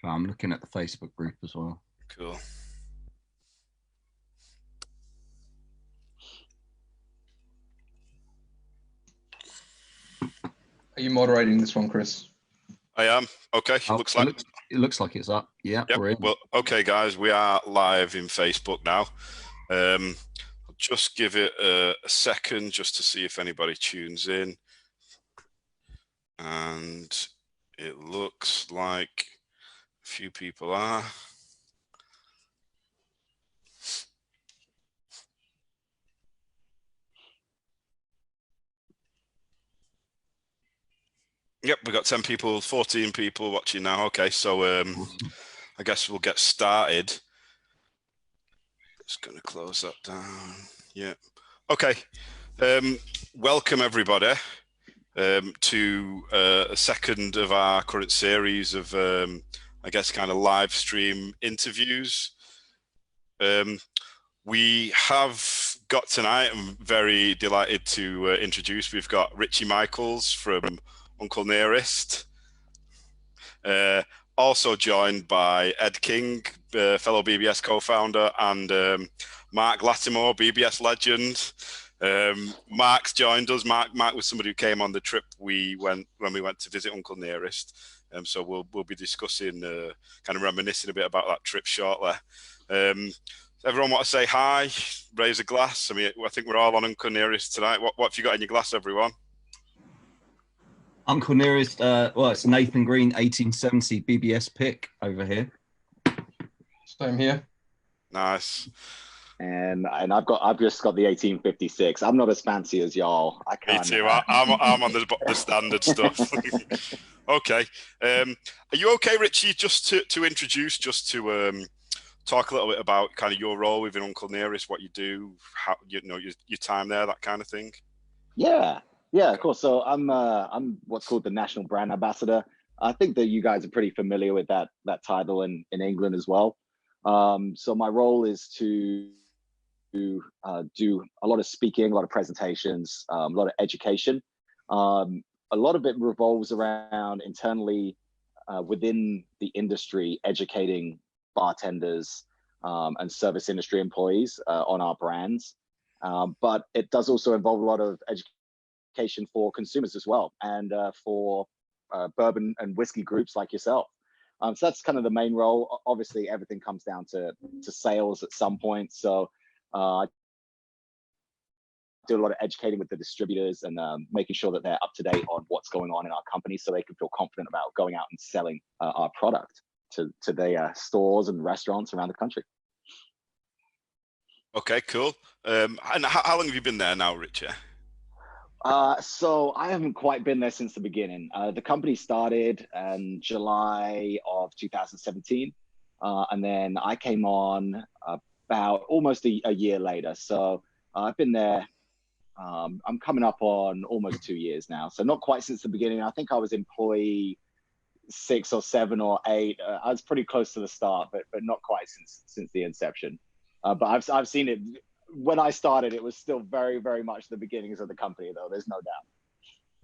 I'm looking at the Facebook group as well. Cool. Are you moderating this one, Chris? I am. Okay. Oh, Looks like it looks like it's up. Yeah, yep. we're in. Well, okay, guys, we are live in Facebook now. I'll just give it a second just to see if anybody tunes in. And it looks like a few people are. Yep, we've got 10 people, 14 people watching now. Okay, so Awesome. I guess we'll get started. Just going to close that down. Yeah. Okay. Welcome, everybody, to a second of our current series of, I guess, kind of live stream interviews. We have got tonight, I'm very delighted to introduce, we've got Richie Michaels from Uncle Nearest. Also joined by Ed King, fellow BBS co-founder, and Mark Latimore, BBS legend. Mark's joined us. Mark was somebody who came on the trip when we went to visit Uncle Nearest. So we'll be discussing, kind of reminiscing a bit about that trip shortly. Everyone want to say hi, raise a glass? I mean, I think we're all on Uncle Nearest tonight. What have you got in your glass, everyone? Uncle Nearest, well, it's Nathan Green 1870 BBS pick over here. Same here. Nice. And I've just got the 1856. I'm not as fancy as y'all. I can't. Me too. I'm on the standard stuff. Okay. Are you okay, Richie? Just to introduce, just to talk a little bit about kind of your role within Uncle Nearest, what you do, how your time there, that kind of thing. Yeah, of course. So I'm what's called the National Brand Ambassador. I think that you guys are pretty familiar with that title in England as well. So my role is to do a lot of speaking, a lot of presentations, a lot of education. A lot of it revolves around internally within the industry, educating bartenders and service industry employees on our brands. But it does also involve a lot of education for consumers as well, and for bourbon and whiskey groups like yourself. So that's kind of the main role. Obviously, everything comes down to sales at some point. So I do a lot of educating with the distributors and making sure that they're up to date on what's going on in our company, so they can feel confident about going out and selling our product to their stores and restaurants around the country. Okay, cool. And how long have you been there now, Richie? So I haven't quite been there since the beginning. The company started in July of 2017, and then I came on about almost a year later. So I've been there. I'm coming up on almost 2 years now, so not quite since the beginning. I think I was employee 6 or 7 or 8. I was pretty close to the start, but not quite since the inception. But I've seen it. When I started, it was still very, very much the beginnings of the company, though. There's no doubt.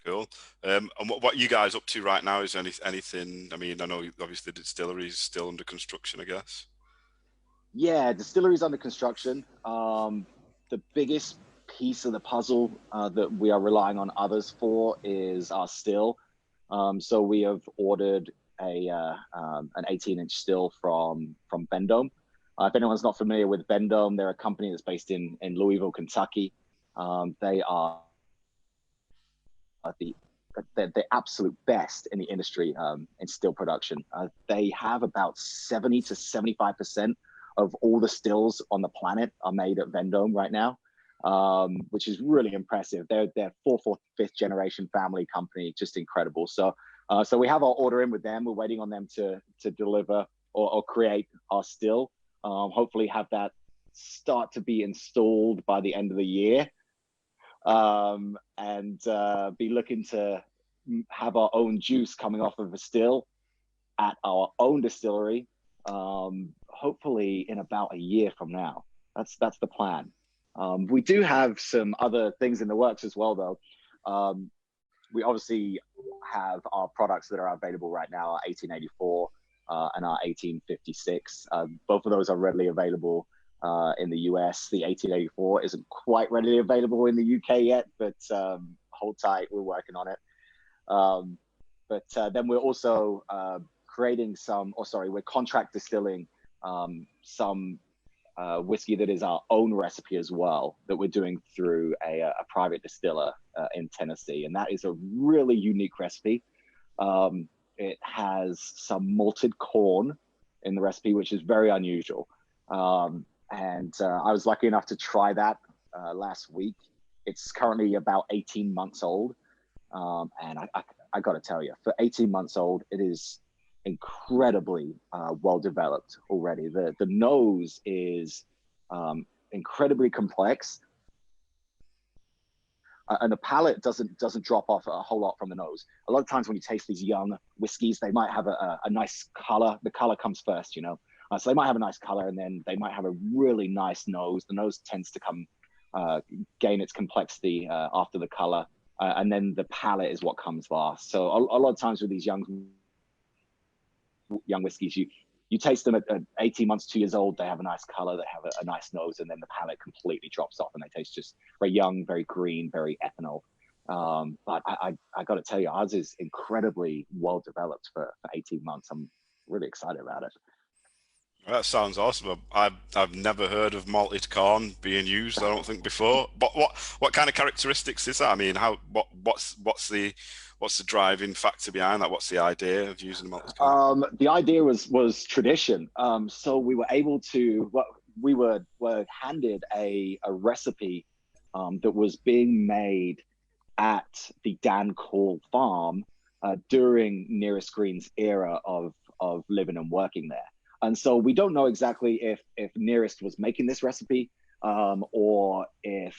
Cool. And what you guys up to right now? Is anything? I mean, I know obviously the distillery is still under construction, I guess. Yeah, distillery's under construction. The biggest piece of the puzzle that we are relying on others for is our still. So we have ordered an 18-inch still from Vendome. If anyone's not familiar with Vendome, they're a company that's based in Louisville, Kentucky. They are the absolute best in the industry in still production. They have about 70 to 75% of all the stills on the planet are made at Vendome right now, which is really impressive. They're fourth or fifth generation family company, just incredible. So we have our order in with them. We're waiting on them to deliver or create our still. Hopefully have that start to be installed by the end of the year, and be looking to have our own juice coming off of a still at our own distillery, hopefully in about a year from now. That's the plan. We do have some other things in the works as well, though. We obviously have our products that are available right now, our 1884, and our 1856. Both of those are readily available in the US. The 1884 isn't quite readily available in the UK yet, but hold tight, we're working on it. Then we're also we're contract distilling some whiskey that is our own recipe as well, that we're doing through a private distiller in Tennessee. And that is a really unique recipe. It has some malted corn in the recipe, which is very unusual. And I was lucky enough to try that last week. It's currently about 18 months old. And I got to tell you, for 18 months old, it is incredibly well developed already. The nose is incredibly complex, and the palate doesn't drop off a whole lot from the nose. A lot of times when you taste these young whiskeys, they might have a nice color. The color comes first, you know. So they might have a nice color, and then they might have a really nice nose. The nose tends to gain its complexity after the color, and then the palate is what comes last. So a lot of times with these young whiskeys, you taste them at 18 months, 2 years old, they have a nice color, they have a nice nose, and then the palate completely drops off and they taste just very young, very green, very ethanol. But I got to tell you, ours is incredibly well developed for 18 months. I'm really excited about it. That sounds awesome. I've never heard of malted corn being used, I don't think, before. But what kind of characteristics is that? I mean, what's the driving factor behind that? What's the idea of using malted corn? The idea was tradition. So we were able to, we were handed a recipe that was being made at the Dan Call farm during Nearest Green's era of living and working there. And so we don't know exactly if Nearest was making this recipe or if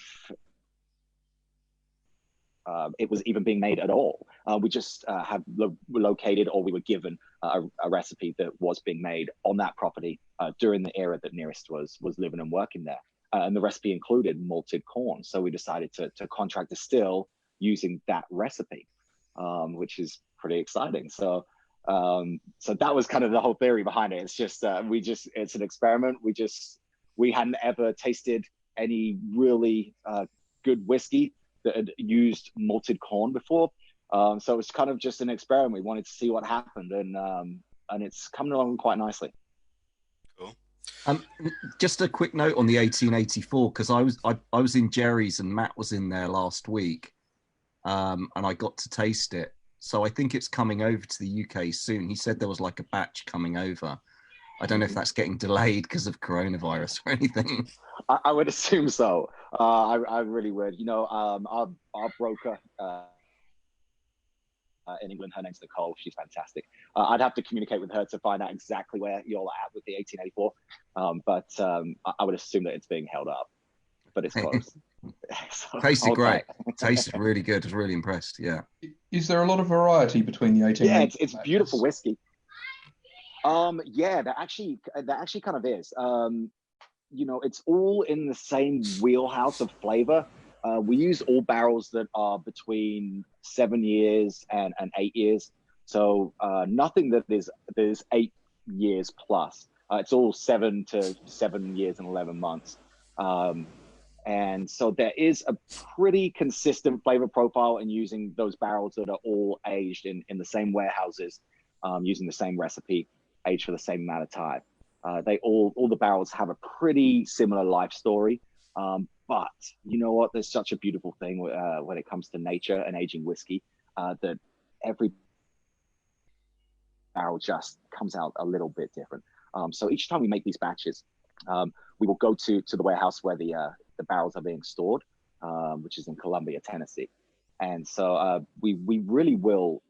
it was even being made at all. We just have located, or we were given a recipe that was being made on that property during the era that Nearest was living and working there. And the recipe included malted corn. So we decided to contract distill using that recipe, which is pretty exciting. So that was kind of the whole theory behind it. It's just it's an experiment. We hadn't ever tasted any really good whiskey that had used malted corn before, so it's kind of just an experiment. We wanted to see what happened, and it's coming along quite nicely. Cool. Just a quick note on the 1884, because I was in Jerry's and Matt was in there last week, and I got to taste it. So I think it's coming over to the UK soon. He said there was like a batch coming over. I don't know if that's getting delayed because of coronavirus or anything. I would assume so. I really would. You know, our broker in England, her name's Nicole. She's fantastic. I'd have to communicate with her to find out exactly where you're at with the 1884. But I would assume that it's being held up, but it's close. So, tasted great. Tasted really good. I was really impressed. Yeah. Is there a lot of variety between the 18? Yeah, it's beautiful whiskey. Yeah, that actually kind of is. You know, it's all in the same wheelhouse of flavor. We use all barrels that are between 7 years and 8 years. So nothing that is 8 years plus. It's all 7 years and 11 months. And so there is a pretty consistent flavor profile in using those barrels that are all aged in the same warehouses, using the same recipe, aged for the same amount of time. All the barrels have a pretty similar life story. But you know what? There's such a beautiful thing when it comes to nature and aging whiskey, that every barrel just comes out a little bit different. So each time we make these batches, we will go to the warehouse where the barrels are being stored, which is in Columbia, Tennessee. And so we really will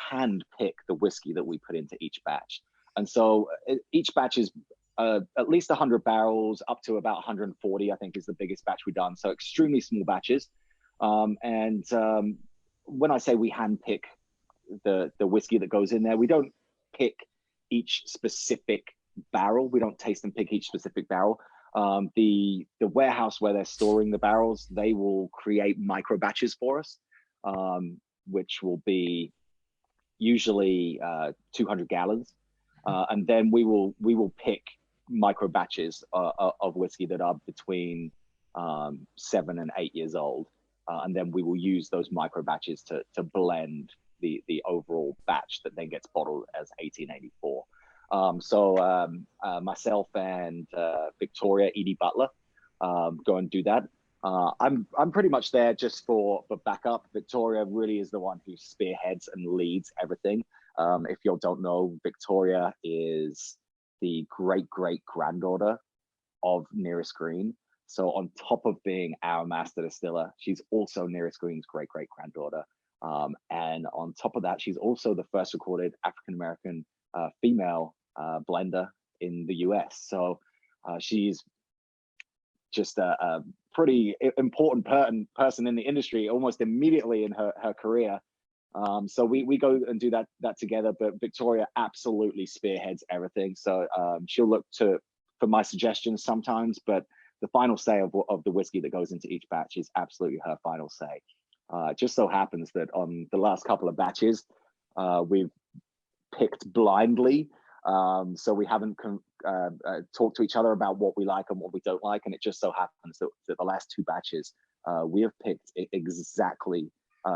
hand pick the whiskey that we put into each batch. And so each batch is at least 100 barrels, up to about 140, I think is the biggest batch we've done. So extremely small batches. And when I say we hand pick the whiskey that goes in there, we don't pick each specific barrel. We don't taste and pick each specific barrel. The warehouse where they're storing the barrels, they will create micro batches for us, which will be usually 200 gallons. and then we will pick micro batches of whiskey that are between 7 and 8 years old, and then we will use those micro batches to blend the overall batch that then gets bottled as 1884. Myself and Victoria Edie Butler go and do that. I'm pretty much there just for backup. Victoria really is the one who spearheads and leads everything. If you don't know, Victoria is the great granddaughter of Nearest Green. So on top of being our master distiller, she's also Nearest Green's great granddaughter. And on top of that, she's also the first recorded African American female blender in the US. So she's just a pretty important person in the industry almost immediately in her career. So we go and do that together, but Victoria absolutely spearheads everything. So she'll look for my suggestions sometimes, but the final say of the whiskey that goes into each batch is absolutely her final say. Just so happens that on the last couple of batches, we've picked blindly. So we haven't talked to each other about what we like and what we don't like. And it just so happens that the last 2 batches, we have picked exactly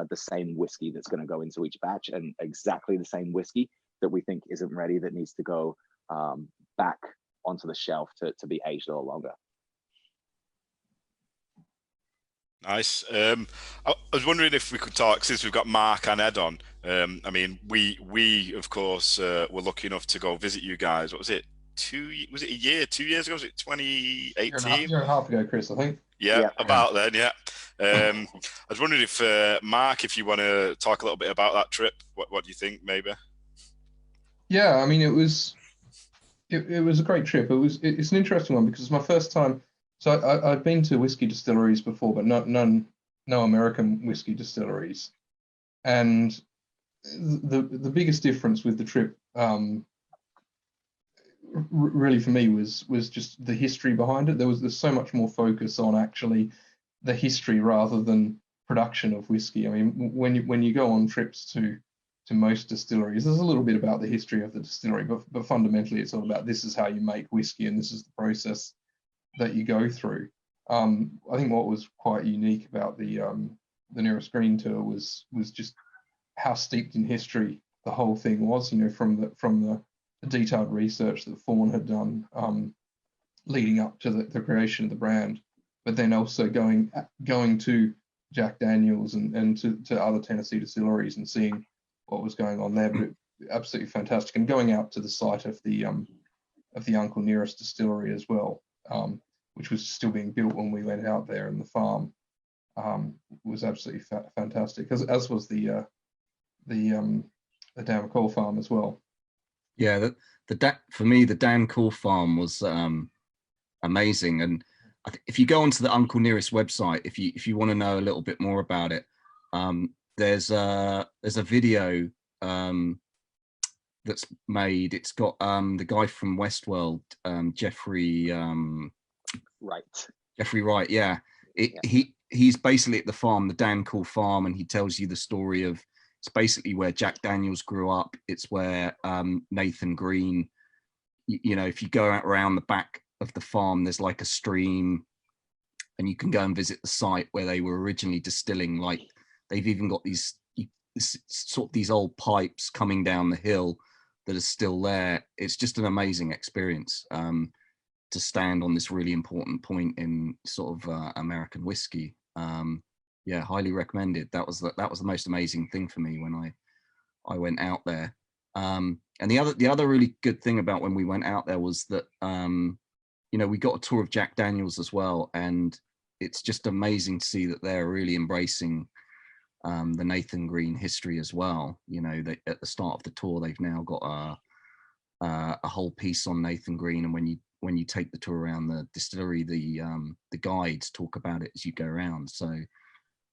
the same whiskey that's going to go into each batch, and exactly the same whiskey that we think isn't ready, that needs to go back onto the shelf to be aged a little longer. Nice. I was wondering if we could talk, since we've got Mark and Ed on. I mean, we of course were lucky enough to go visit you guys. What was it? 2 years ago? Was it 2018? Year and a half ago, Chris, I think. Yeah, about then. Yeah. I was wondering if Mark, if you want to talk a little bit about that trip. What do you think, maybe? Yeah, I mean, it was a great trip. It's an interesting one because it's my first time. So I've been to whiskey distilleries before, but no American whiskey distilleries. And the biggest difference with the trip, really for me, was just the history behind it. There's so much more focus on actually the history rather than production of whiskey. I mean, when you go on trips to most distilleries, there's a little bit about the history of the distillery, but fundamentally it's all about, this is how you make whiskey and this is the process that you go through. I think what was quite unique about the Nearest Green tour was just how steeped in history the whole thing was. You know, from the detailed research that Fawn had done leading up to the creation of the brand, but then also going to Jack Daniels and to other Tennessee distilleries and seeing what was going on there. But absolutely fantastic, and going out to the site of the Uncle Nearest distillery as well, which was still being built when we went out there, and the farm was absolutely fantastic, as was the Dan McCall farm as well. Yeah, for me, the Dan Core farm was amazing. And if you go onto the Uncle Nearest website, if you want to know a little bit more about it, there's a video that's made. It's got the guy from Westworld, Jeffrey Wright. Yeah, he's basically at the farm, the Dan Core farm, and he tells you the story of. It's basically where Jack Daniels grew up. It's where Nathan Green, you know, if you go out around the back of the farm, there's like a stream, and you can go and visit the site where they were originally distilling. Like, they've even got these old pipes coming down the hill that are still there. It's just an amazing experience to stand on this really important point in sort of American whiskey. Yeah, highly recommended. That was the most amazing thing for me when I went out there. And the other really good thing about when we went out there was that you know, we got a tour of Jack Daniels as well, and it's just amazing to see that they're really embracing the Nathan Green history as well. You know, at the start of the tour, they've now got a whole piece on Nathan Green, and when you take the tour around the distillery, the guides talk about it as you go around. So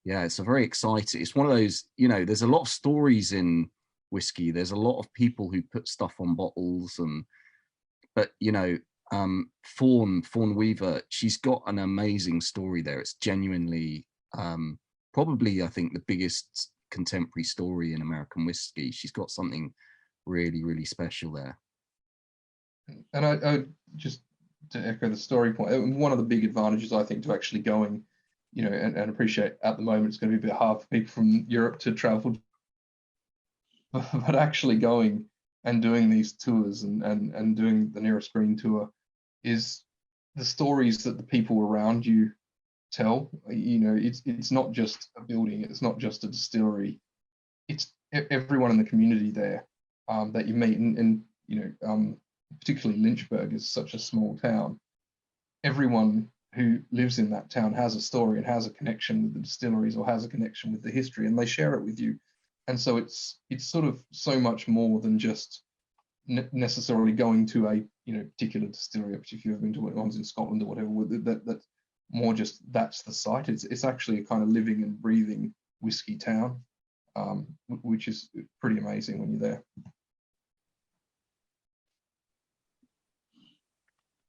yeah, it's a very exciting. It's one of those, you know, there's a lot of stories in whiskey. There's a lot of people who put stuff on bottles, but you know, Fawn Weaver, she's got an amazing story there. It's genuinely probably, I think, the biggest contemporary story in American whiskey. She's got something really, really special there. And I just to echo the story point, one of the big advantages I think to actually going, and appreciate at the moment it's going to be a bit hard for people from Europe to travel, but actually going and doing these tours and doing the Nearest Green tour is the stories that the people around you tell. It's not just a building, it's not just a distillery, it's everyone in the community there that you meet, and particularly Lynchburg is such a small town. Everyone who lives in that town has a story and has a connection with the distilleries or has a connection with the history, and they share it with you. And so it's sort of so much more than just necessarily going to a particular distillery, particularly if you've been to ones in Scotland or whatever. That's more just that's the site. It's actually a kind of living and breathing whiskey town, which is pretty amazing when you're there.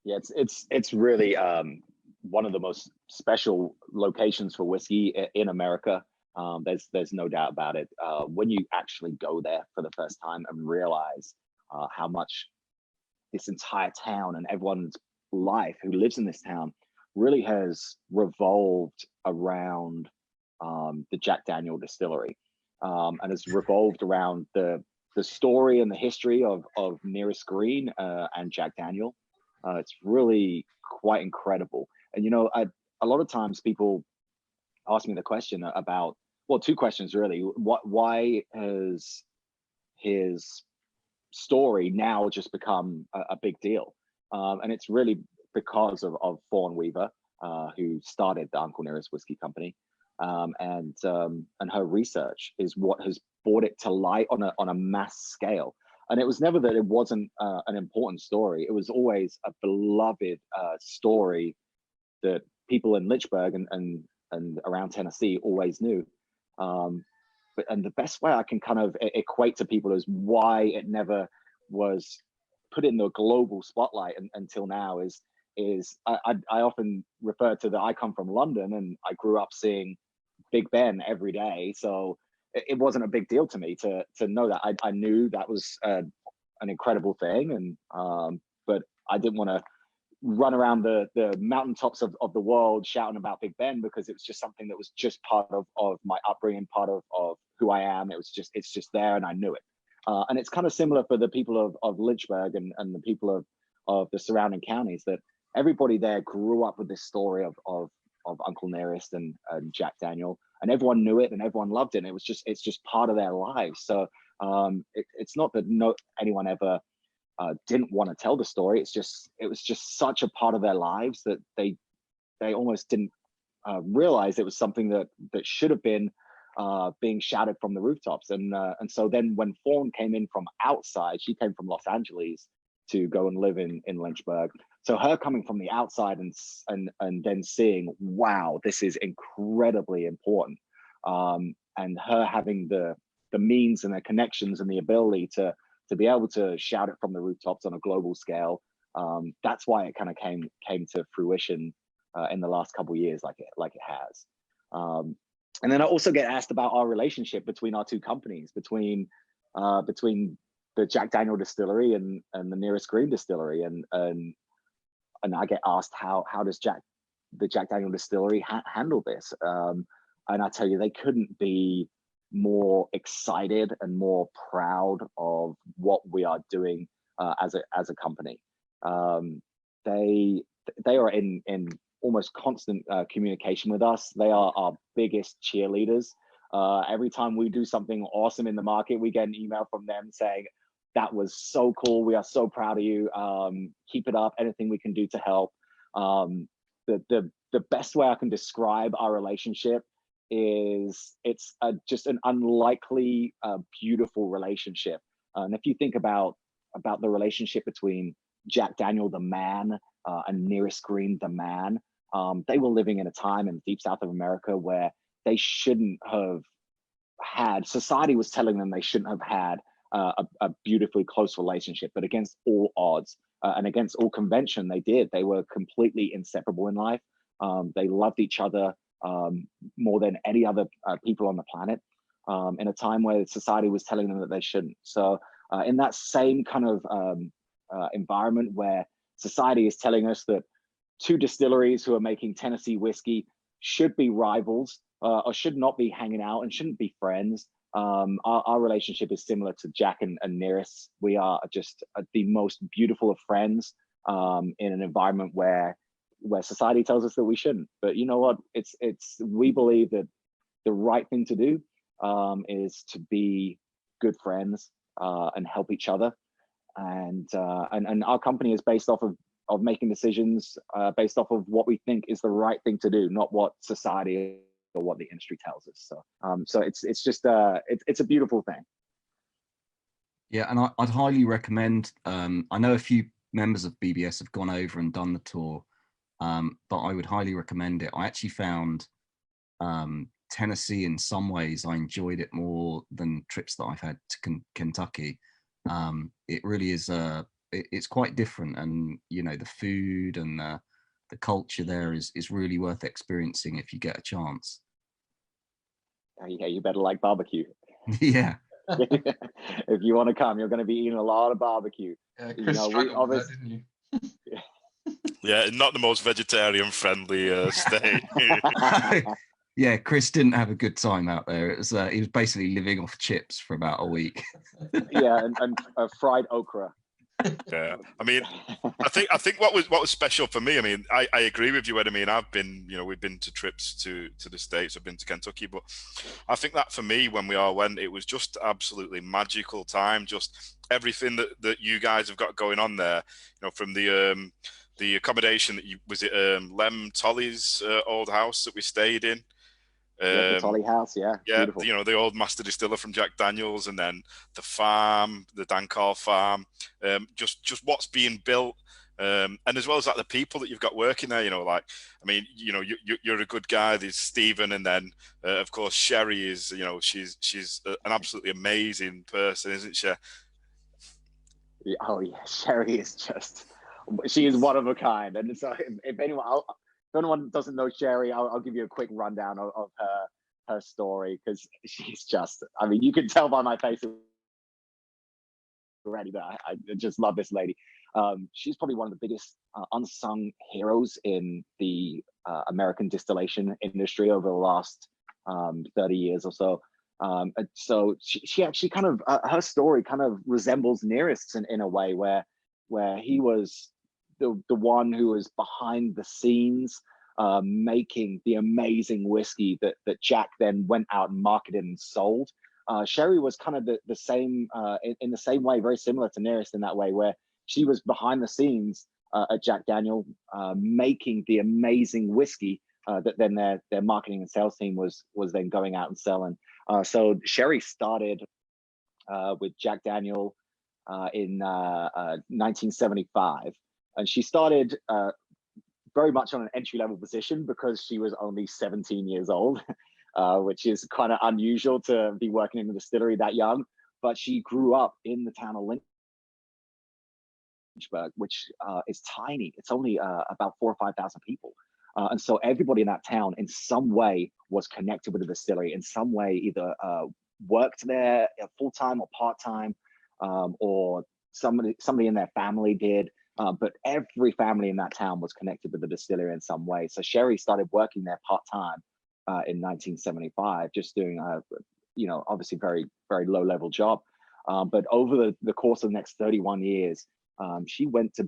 Yeah, it's really one of the most special locations for whiskey in America. There's no doubt about it. When you actually go there for the first time and realize how much this entire town and everyone's life who lives in this town really has revolved around the Jack Daniel distillery, and has revolved around the story and the history of Nearest Green and Jack Daniel. It's really quite incredible. And a lot of times people ask me the question about, well, two questions really. Why has his story now just become a big deal? And it's really because of Fawn Weaver, who started the Uncle Nearest Whiskey Company, and her research is what has brought it to light on a mass scale. And it was never that it wasn't an important story. It was always a beloved story that people in Lynchburg and around Tennessee always knew. And the best way I can kind of equate to people is why it never was put in the global spotlight until now is I often refer to I come from London and I grew up seeing Big Ben every day. So it wasn't a big deal to me to know that. I knew that was an incredible thing, and but I didn't want to run around the mountaintops of the world shouting about Big Ben, because it was just something that was just part of my upbringing, part of who I am. It's just there, and I knew it. And it's kind of similar for the people of Lynchburg and the people of the surrounding counties, that everybody there grew up with this story of Uncle Nearest and Jack Daniel, and everyone knew it and everyone loved it. And it's just part of their lives. So it's not that anyone ever didn't want to tell the story. It was just such a part of their lives that they almost didn't realize it was something that should have been being shouted from the rooftops. And so then when Fawn came in from outside, she came from Los Angeles to go and live in Lynchburg. So her coming from the outside and then seeing, wow, this is incredibly important, and her having the means and the connections and the ability to be able to shout it from the rooftops on a global scale. That's why it kind of came to fruition in the last couple of years, like it has. And then I also get asked about our relationship between our two companies, between the Jack Daniel distillery and the Nearest Green distillery, and I get asked how does the Jack Daniel distillery handle this, and I tell you, they couldn't be more excited and more proud of what we are doing as a company. They are in almost constant communication with us. They are our biggest cheerleaders. Every time we do something awesome in the market, we get an email from them saying, "That was so cool. We are so proud of you. Keep it up. Anything we can do to help." The best way I can describe our relationship is it's just an unlikely, beautiful relationship. And if you think about the relationship between Jack Daniel, the man, and Nearest Green, the man, they were living in a time in deep South of America where they shouldn't have had, society was telling them they shouldn't have had a beautifully close relationship, but against all odds and against all convention, they did. They were completely inseparable in life. They loved each other more than any other people on the planet, in a time where society was telling them that they shouldn't. So in that same kind of environment where society is telling us that two distilleries who are making Tennessee whiskey should be rivals or should not be hanging out and shouldn't be friends. Our relationship is similar to Jack and Nearest. We are just the most beautiful of friends in an environment where society tells us that we shouldn't. But you know what? We believe that the right thing to do is to be good friends and help each other. And our company is based off of making decisions based off of what we think is the right thing to do, not what society or what the industry tells us. So it's just it's a beautiful thing. Yeah, and I'd highly recommend. I know a few members of BBS have gone over and done the tour, but I would highly recommend it. I actually found Tennessee, in some ways, I enjoyed it more than trips that I've had to Kentucky. It really is it's quite different, and you know, the food and the culture there is really worth experiencing if you get a chance. Yeah, you better like barbecue. Yeah. If you want to come, you're going to be eating a lot of barbecue. Chris struggled with that, didn't you? Yeah, not the most vegetarian friendly state. Yeah, Chris didn't have a good time out there. It was he was basically living off chips for about a week. Yeah, and fried okra. Yeah, I mean, I think what was special for me. I mean, I agree with you, Ed. I mean, we've been to trips to the States. I've been to Kentucky, but I think that for me, when we all went, it was just absolutely magical time. Just everything that you guys have got going on there. You know, from the accommodation that was it Lem Tolley's old house that we stayed in. Yeah, the Tolley house, yeah, beautiful. You know, the old master distiller from Jack Daniels, and then the farm, the Dancall farm, just what's being built, and as well as that, the people that you've got working there. You know, like, I mean, you know, you're a good guy. There's Stephen, and then of course Sherry is, you know, she's an absolutely amazing person, isn't she? Oh yeah, Sherry is she is one of a kind. And so if anyone doesn't know Sherry, I'll give you a quick rundown of her story, because she's just, I mean, you can tell by my face already that I just love this lady. She's probably one of the biggest unsung heroes in the American distillation industry over the last 30 years or so. So she actually kind of, her story kind of resembles Nearest's in a way where he was the one who was behind the scenes, making the amazing whiskey that Jack then went out and marketed and sold. Sherry was kind of the same, in the same way, very similar to Nearest in that way, where she was behind the scenes at Jack Daniel, making the amazing whiskey that then their marketing and sales team was then going out and selling. So Sherry started with Jack Daniel in 1975. And she started very much on an entry-level position because she was only 17 years old, which is kind of unusual to be working in a distillery that young. But she grew up in the town of Lynchburg, which is tiny. It's only about 4,000 or 5,000 people. And so everybody in that town in some way was connected with the distillery, in some way either worked there full-time or part-time, or somebody in their family did. But every family in that town was connected with the distillery in some way. So Sherry started working there part-time in 1975, just doing obviously very, very low-level job. But over the course of the next 31 years, she went to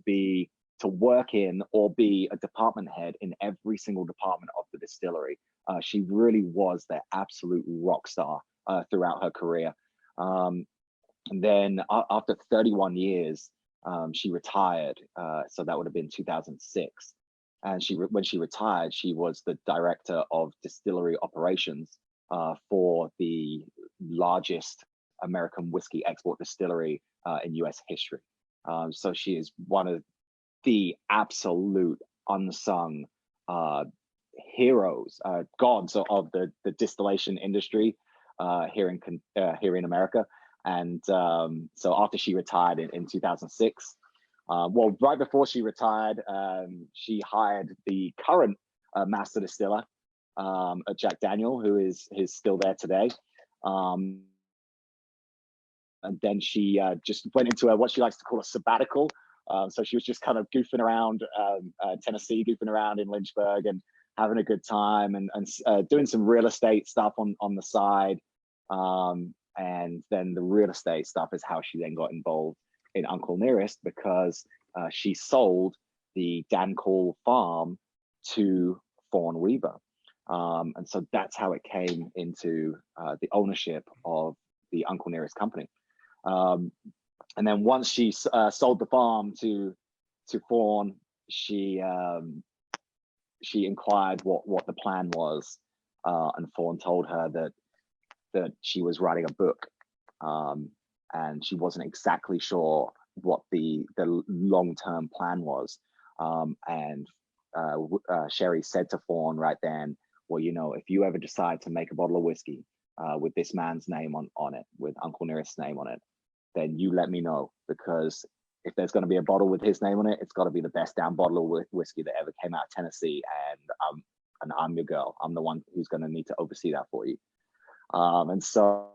work in or be a department head in every single department of the distillery. She really was their absolute rock star throughout her career. And then after 31 years, she retired. So that would have been 2006. And when she retired, she was the director of distillery operations for the largest American whiskey export distillery in US history. So she is one of the absolute unsung heroes, gods of the distillation industry here in America. And so after she retired in 2006, well, right before she retired, she hired the current master distiller at Jack Daniel, who is still there today. And then she just went into what she likes to call a sabbatical, So she was just kind of goofing around Tennessee, goofing around in Lynchburg, and having a good time, and doing some real estate stuff on the side. And then the real estate stuff is how she then got involved in Uncle Nearest, because she sold the Dan Call farm to Fawn Weaver. And so that's how it came into the ownership of the Uncle Nearest company. And then once she sold the farm to Fawn, she inquired what the plan was, and Fawn told her that she was writing a book, and she wasn't exactly sure what the long-term plan was. And Sherry said to Fawn right then, well, you know, if you ever decide to make a bottle of whiskey with this man's name on it, with Uncle Nearest's name on it, then you let me know, because if there's going to be a bottle with his name on it, it's got to be the best damn bottle of whiskey that ever came out of Tennessee, and I'm your girl. I'm the one who's going to need to oversee that for you. And so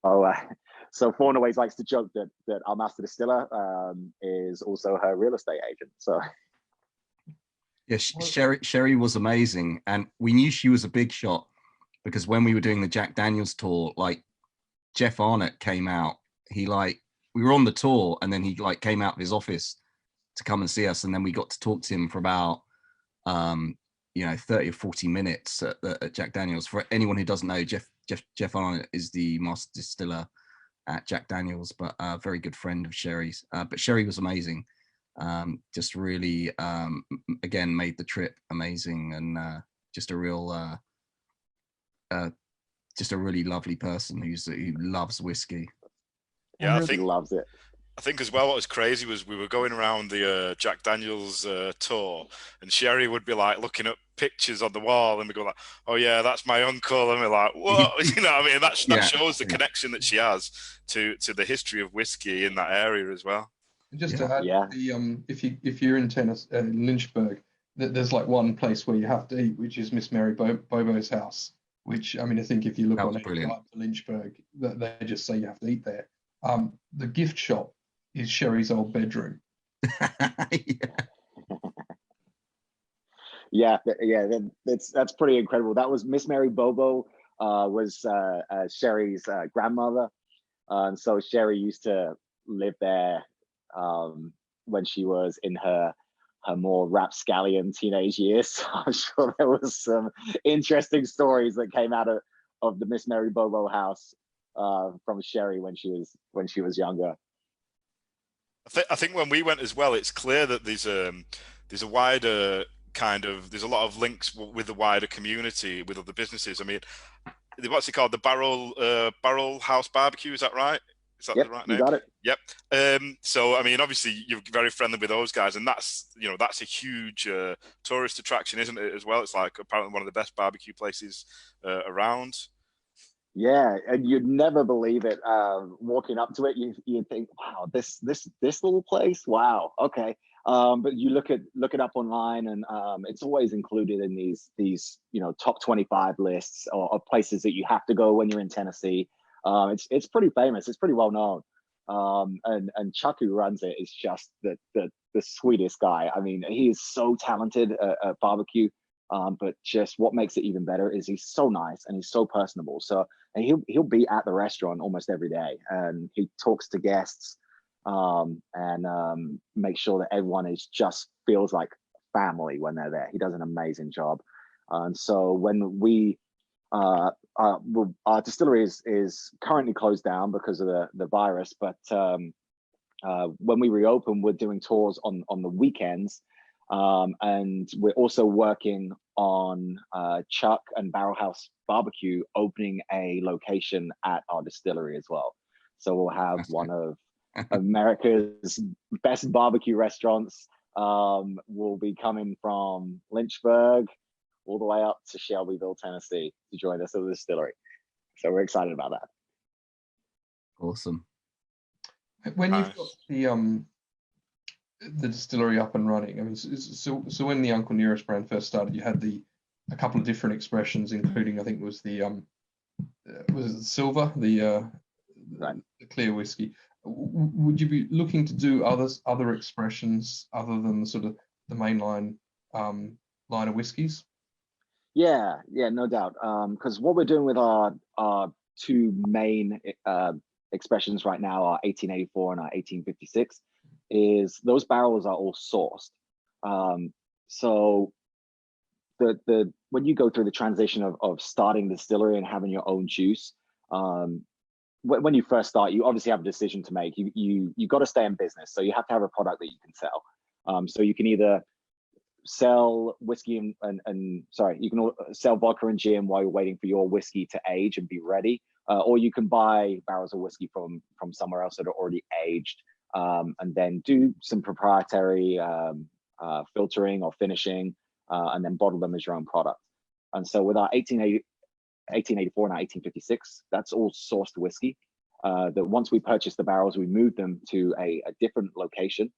Fawn always likes to joke that our master distiller is also her real estate agent. So yeah, Sherry was amazing, and we knew she was a big shot because when we were doing the Jack Daniels tour, like Jeff Arnott came out. We were on the tour, and then he came out of his office to come and see us, and then we got to talk to him for about 30 or 40 minutes at Jack Daniels. For anyone who doesn't know, Jeff Arnott is the master distiller at Jack Daniels, but a very good friend of Sherry's. But Sherry was amazing. Just really, again, made the trip amazing, and just a real, just a really lovely person who loves whiskey. Yeah, I think loves it. I think as well what was crazy was we were going around the Jack Daniels tour, and Sherry would be like looking at pictures on the wall, and we go like, oh yeah, that's my uncle, and we're like, what? You know what I mean? That shows the connection that she has to the history of whiskey in that area as well. Just to add, if you're in Lynchburg, there's like one place where you have to eat, which is Miss Mary Bobo's house. Which, I mean, I think if you look on Lynchburg, they just say you have to eat there. The gift shop is Sherry's old bedroom. That's pretty incredible. That was Miss Mary Bobo, was Sherry's grandmother, and so Sherry used to live there when she was in her more rapscallion teenage years. So I'm sure there was some interesting stories that came out of the Miss Mary Bobo house from Sherry when she was younger. I think when we went as well, it's clear that there's a wider there's a lot of links with the wider community, with other businesses. I mean, what's it called? The Barrel House Barbecue, is that right? Is that the right name? You got it. Yep. So I mean, obviously you're very friendly with those guys, and that's a huge tourist attraction, isn't it? As well, it's like apparently one of the best barbecue places around. Yeah, and you'd never believe it. Walking up to it, you'd think, "Wow, this little place. Wow, okay." But you look it up online, and it's always included in these top 25 lists or places that you have to go when you're in Tennessee. It's pretty famous. It's pretty well known. And Chuck, who runs it, is just the sweetest guy. I mean, he is so talented at barbecue. But just what makes it even better is he's so nice and he's so personable. And he'll be at the restaurant almost every day, and he talks to guests and make sure that everyone just feels like family when they're there. He does an amazing job. And so when our distillery is currently closed down because of the virus, but when we reopen, we're doing tours on the weekends. And we're also working on Chuck and Barrel House Barbecue opening a location at our distillery as well. So we'll have one of America's best barbecue restaurants. Will be coming from Lynchburg all the way up to Shelbyville, Tennessee to join us at the distillery. So we're excited about that. Awesome. When you've got the distillery up and running, I mean, so when the Uncle Nearest brand first started, you had a couple of different expressions, including I think it was the was it the silver, the clear whiskey. would you be looking to do other expressions other than the sort of the mainline line of whiskies? Yeah, no doubt. Because what we're doing with our two main expressions right now, our 1884 and our 1856, is those barrels are all sourced. So the when you go through the transition of starting the distillery and having your own juice, when you first start, you obviously have a decision to make. You got to stay in business, so you have to have a product that you can sell. So you can either sell whiskey and sorry, you can sell vodka and gin while you're waiting for your whiskey to age and be ready, or you can buy barrels of whiskey from somewhere else that are already aged, and then do some proprietary filtering or finishing, and then bottle them as your own product. And so with our 1884 and our 1856, that's all sourced whiskey. That once we purchase the barrels, we move them to a different location.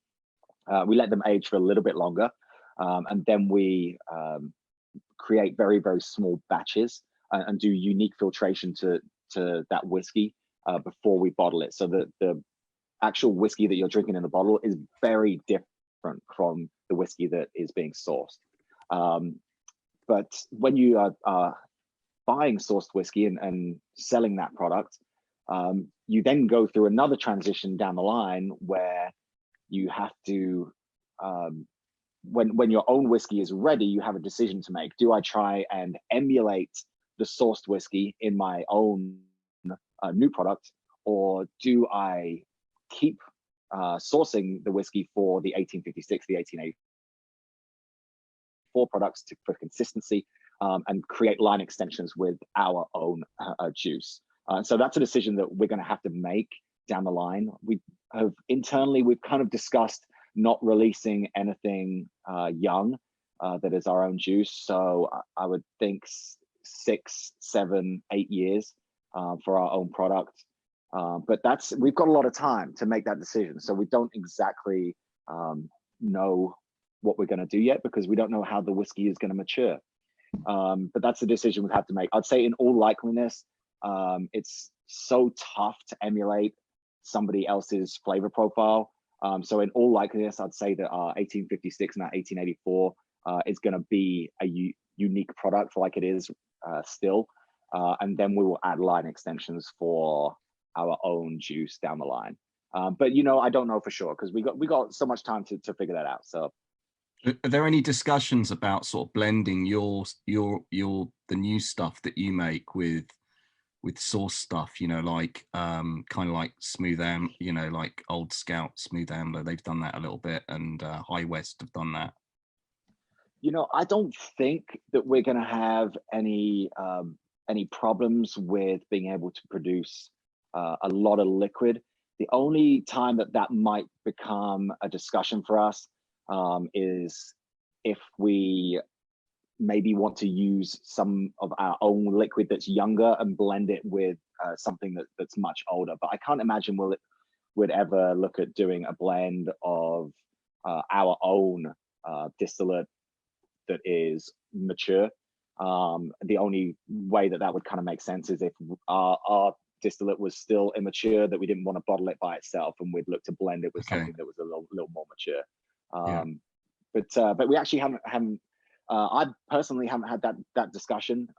We let them age for a little bit longer. And then we create very, very small batches and do unique filtration to that whiskey before we bottle it. So the actual whiskey that you're drinking in the bottle is very different from the whiskey that is being sourced. But when you are buying sourced whiskey and selling that product, you then go through another transition down the line where you have to when your own whiskey is ready, you have a decision to make. Do I try and emulate the sourced whiskey in my own new product, or do I keep sourcing the whiskey for the 1856, the 1884 products for consistency, and create line extensions with our own juice? So that's a decision that we're going to have to make down the line. We've kind of discussed not releasing anything young that is our own juice. So I would think 6, 7, 8 years for our own product. But we've got a lot of time to make that decision. So we don't exactly know what we're going to do yet, because we don't know how the whiskey is going to mature. But that's the decision we have to make. I'd say in all likeliness, it's so tough to emulate somebody else's flavor profile. So in all likeliness, I'd say that our 1856 and our 1884 is going to be a unique product like it is still. And then we will add line extensions for our own juice down the line. But I don't know for sure, because we got so much time to figure that out. So are there any discussions about sort of blending the new stuff that you make with source stuff, like kind of like Smooth like Old Scout, Smooth Ambler, they've done that a little bit, and High West have done that? I don't think that we're going to have any problems with being able to produce a lot of liquid. The only time that might become a discussion for us is if we maybe want to use some of our own liquid that's younger and blend it with something that's much older. But I can't imagine we'd ever look at doing a blend of our own distillate that is mature. The only way that would kind of make sense is if our distillate was still immature, that we didn't want to bottle it by itself, and we'd look to blend it with something that was a little more mature. But we actually haven't I personally haven't had that discussion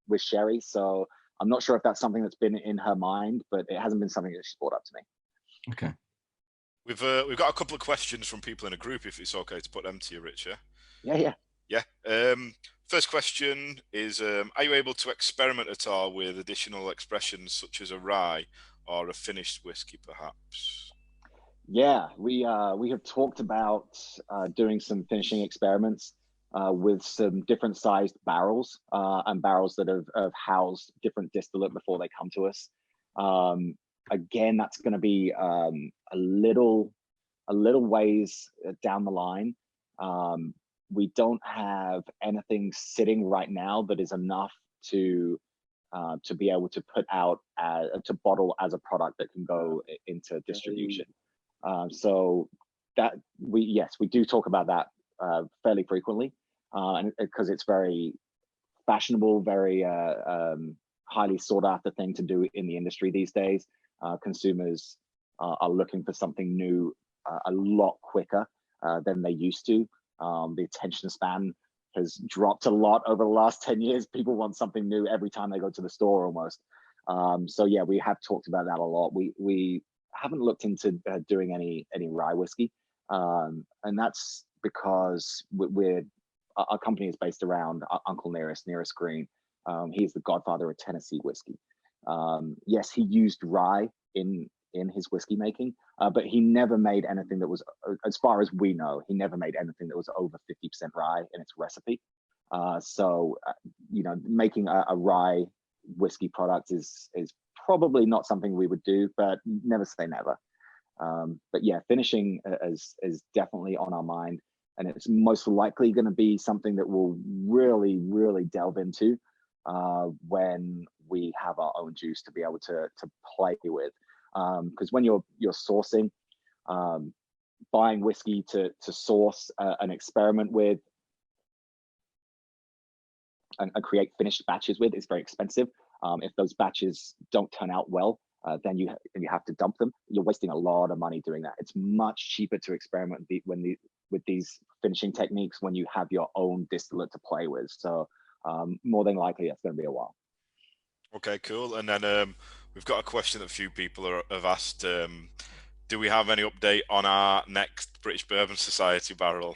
with Sherry, so I'm not sure if that's something that's been in her mind, but it hasn't been something that she's brought up to me. Okay. We've got a couple of questions from people in a group, if it's okay to put them to you, Rich. Yeah. First question is, are you able to experiment at all with additional expressions such as a rye or a finished whiskey, perhaps? Yeah, we have talked about doing some finishing experiments with some different sized barrels and barrels that have housed different distillate before they come to us. Again, that's going to be a little ways down the line. We don't have anything sitting right now that is enough to be able to put out to bottle as a product that can go into distribution. So that we do talk about that fairly frequently, and because it's very fashionable, very highly sought after thing to do in the industry these days. Consumers are looking for something new a lot quicker than they used to. The attention span has dropped a lot over the last 10 years. People want something new every time they go to the store almost. So yeah, we have talked about that a lot. We haven't looked into doing any rye whiskey, and that's because our company is based around Uncle Nearest Green. He's the godfather of Tennessee whiskey. Yes, he used rye in his whiskey making, but he never made anything that was, as far as we know, he never made anything that was over 50% rye in its recipe. So making a rye whiskey product is probably not something we would do, but never say never. But yeah, finishing is definitely on our mind, and it's most likely going to be something that we'll really delve into when we have our own juice to be able to play with. Because when you're sourcing, buying whiskey to source and experiment with and create finished batches with is very expensive. If those batches don't turn out well, then you have to dump them. You're wasting a lot of money doing that. It's much cheaper to experiment with these finishing techniques when you have your own distillate to play with. So more than likely, that's going to be a while. Okay, cool. And then we've got a question that a few people have asked. Do we have any update on our next British Bourbon Society barrel?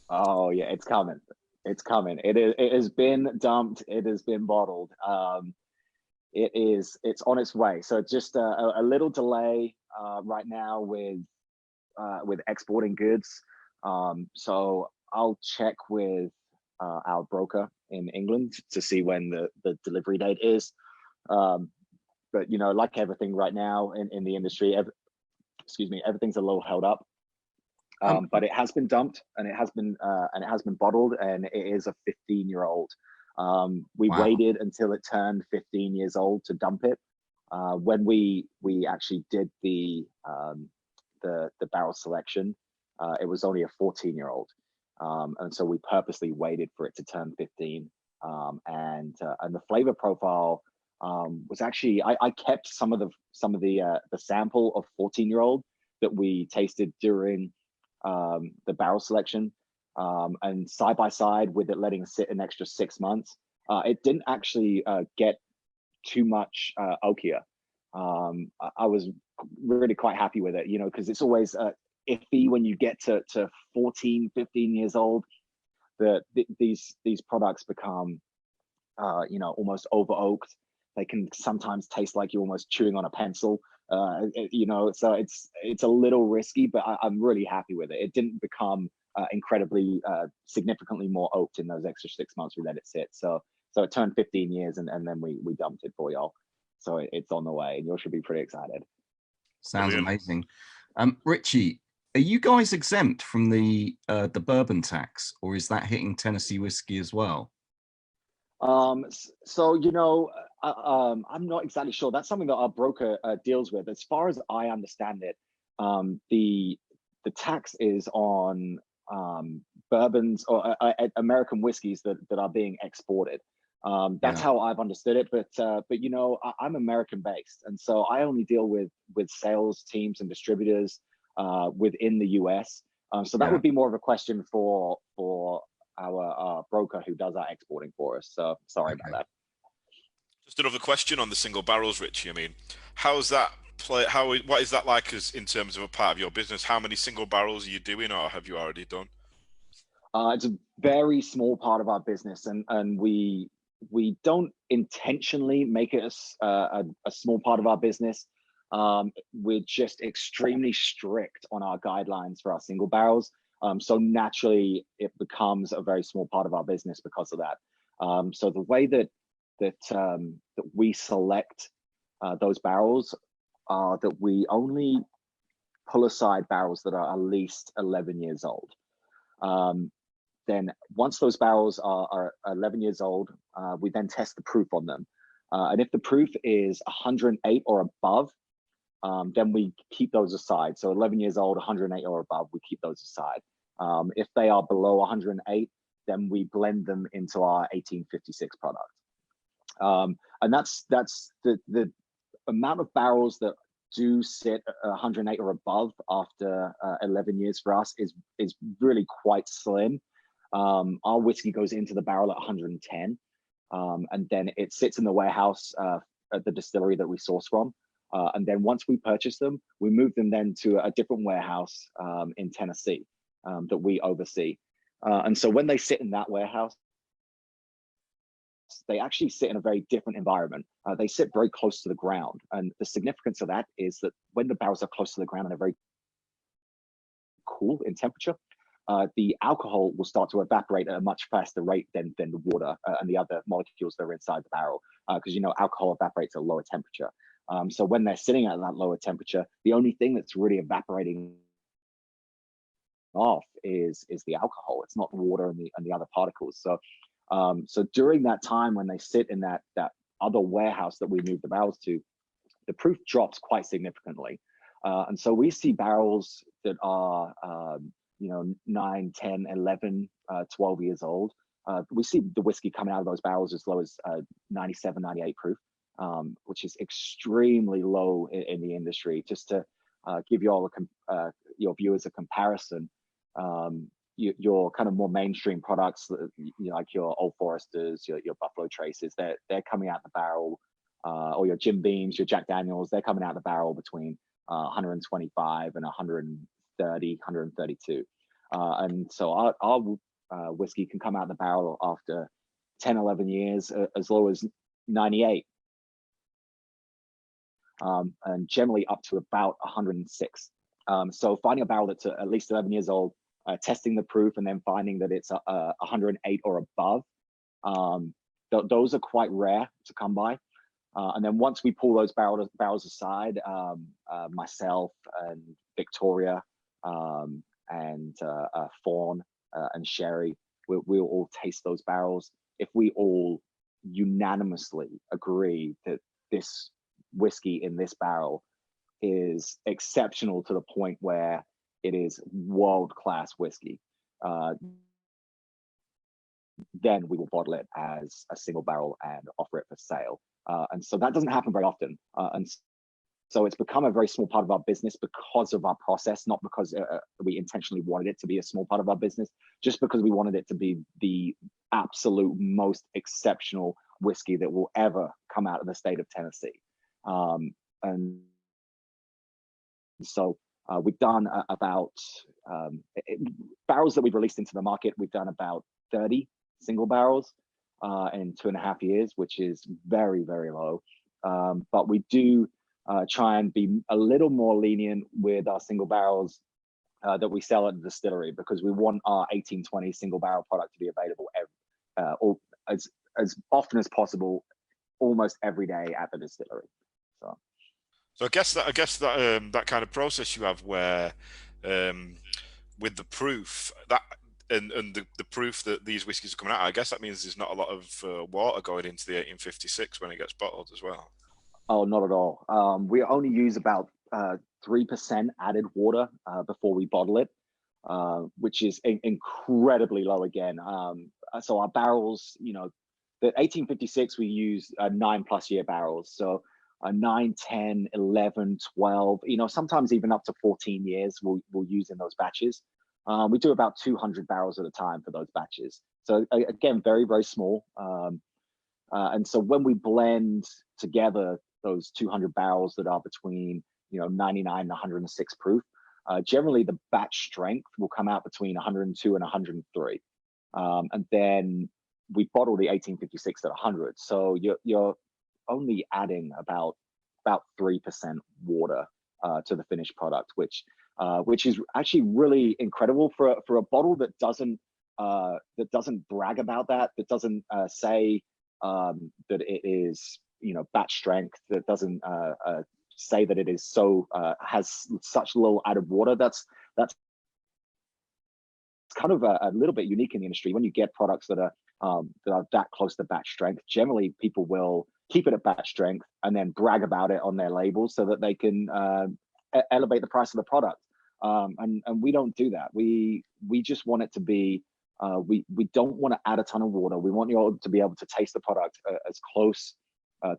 Oh yeah, it's coming. It's coming. It has been dumped. It has been bottled. It's on its way. So just a little delay right now with exporting goods. So I'll check with our broker in England to see when the delivery date is. But like everything right now in the industry, everything's a little held up. But it has been dumped, and it has been bottled, and it is a 15-year-old. We waited until it turned 15 years old to dump it. When we actually did the barrel selection, it was only a 14-year-old, and so we purposely waited for it to turn 15. And the flavor profile was actually I kept some of the sample of 14-year-old that we tasted during the barrel selection, and side by side with it letting it sit an extra 6 months, it didn't actually get too much oakier. I was really quite happy with it, because it's always iffy when you get to 14, 15 years old. These products become almost over oaked. They can sometimes taste like you're almost chewing on a pencil. So it's a little risky, but I'm really happy with it. It didn't become incredibly significantly more oaked in those extra 6 months we let it sit. So it turned 15 years, and then we dumped it for y'all. So it's on the way, and you all should be pretty excited. Sounds amazing. Richie, are you guys exempt from the bourbon tax, or is that hitting Tennessee whiskey as well? So I'm not exactly sure. That's something that our broker deals with. As far as I understand it, the tax is on bourbons or American whiskeys that are being exported. That's how I've understood it. But I'm American based, and so I only deal with sales teams and distributors within the US. So that would be more of a question for our broker who does our exporting for us. So sorry about that. Just another question on the single barrels, Richie. I mean, how's that play? What is that like as in terms of a part of your business? How many single barrels are you doing, or have you already done? It's a very small part of our business, and we don't intentionally make it a small part of our business. We're just extremely strict on our guidelines for our single barrels. So naturally, it becomes a very small part of our business because of that. So the way that we select those barrels are that we only pull aside barrels that are at least 11 years old. Then once those barrels are 11 years old, we then test the proof on them. And if the proof is 108 or above, then we keep those aside. So 11 years old, 108 or above, we keep those aside. If they are below 108, then we blend them into our 1856 product. And that's the amount of barrels that do sit at 108 or above after 11 years for us is really quite slim. Our whiskey goes into the barrel at 110, and then it sits in the warehouse at the distillery that we source from. And then once we purchase them, we move them then to a different warehouse in Tennessee that we oversee. And so when they sit in that warehouse, they actually sit in a very different environment. They sit very close to the ground. And the significance of that is that when the barrels are close to the ground and they're very cool in temperature, the alcohol will start to evaporate at a much faster rate than the water and the other molecules that are inside the barrel, because alcohol evaporates at a lower temperature. So when they're sitting at that lower temperature, the only thing that's really evaporating off is the alcohol. It's not the water and the other particles. So during that time when they sit in that other warehouse that we move the barrels to, the proof drops quite significantly. And so we see barrels that are 9, 10, 11, 12 years old. We see the whiskey coming out of those barrels as low as 97, 98 proof, which is extremely low in the industry. Just to give you all your viewers a comparison, your kind of more mainstream products, like your Old Foresters, your Buffalo Traces, they're coming out the barrel, or your Jim Beams, your Jack Daniels, they're coming out the barrel between 125 and 130, 132. And so our whiskey can come out the barrel after 10, 11 years as low as 98. And generally up to about 106. So finding a barrel that's at least 11 years old, testing the proof, and then finding that it's 108 or above, those are quite rare to come by. And then once we pull those barrels aside, myself and Victoria and Fawn and Sherry, we'll all taste those barrels. If we all unanimously agree that this whiskey in this barrel is exceptional to the point where it is world-class whiskey, then we will bottle it as a single barrel and offer it for sale. And so that doesn't happen very often. And so it's become a very small part of our business because of our process, not because we intentionally wanted it to be a small part of our business, just because we wanted it to be the absolute most exceptional whiskey that will ever come out of the state of Tennessee. And so we've done about barrels that we've released into the market. We've done about 30 single barrels in 2.5 years, which is very, very low. But we do try and be a little more lenient with our single barrels that we sell at the distillery, because we want our 1820 single barrel product to be available as often as possible, almost every day at the distillery. So I guess that kind of process you have where with the proof that and the proof that these whiskies are coming out, I guess that means there's not a lot of water going into the 1856 when it gets bottled as well. Oh, not at all. We only use about 3% added water before we bottle it, which is incredibly low again. So our barrels, the 1856, we use 9+ year barrels. So 9, 10, 11, 12, sometimes even up to 14 years we'll use in those batches. We do about 200 barrels at a time for those batches. So again, very, very small. And so when we blend together those 200 barrels that are between 99 and 106 proof, generally the batch strength will come out between 102 and 103. And then we bottle the 1856 at 100. So you're only adding about 3% water to the finished product, which is actually really incredible for a bottle that doesn't brag about that doesn't say that it is batch strength, that doesn't say that it is has such little added water. That's kind of a little bit unique in the industry. When you get products that are that close to batch strength, generally people will keep it at batch strength and then brag about it on their labels so that they can elevate the price of the product. And we don't do that. We just want it to be, we don't want to add a ton of water. We want you all to be able to taste the product as close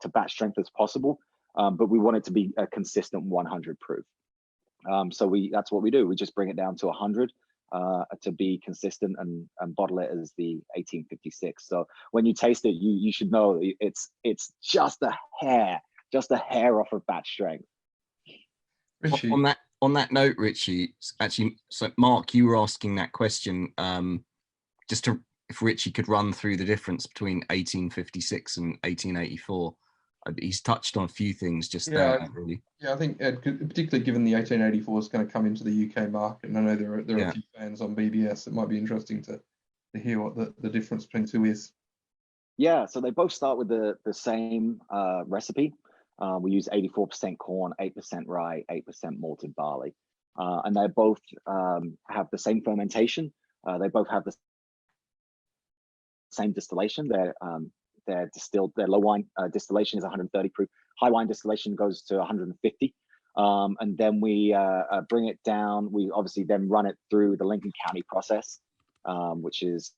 to batch strength as possible. but we want it to be a consistent 100 proof. So that's what we do. We just bring it down to 100 to be consistent and bottle it as the 1856. So when you taste it, you should know it's just a hair off of batch strength. Richie, On that note, Richie, actually, so Mark, you were asking that question if Richie could run through the difference between 1856 and 1884. He's touched on a few things just there, really. Yeah, I think particularly given the 1884 is going to come into the UK market, and I know there are a few fans on BBS. It might be interesting to hear what the difference between two is. Yeah, so they both start with the same recipe. We use 84% corn, 8% rye, 8% malted barley, and they both have the same fermentation. They both have the same distillation. Their low wine distillation is 130 proof. High wine distillation goes to 150. And then we bring it down. We obviously then run it through the Lincoln County process, which is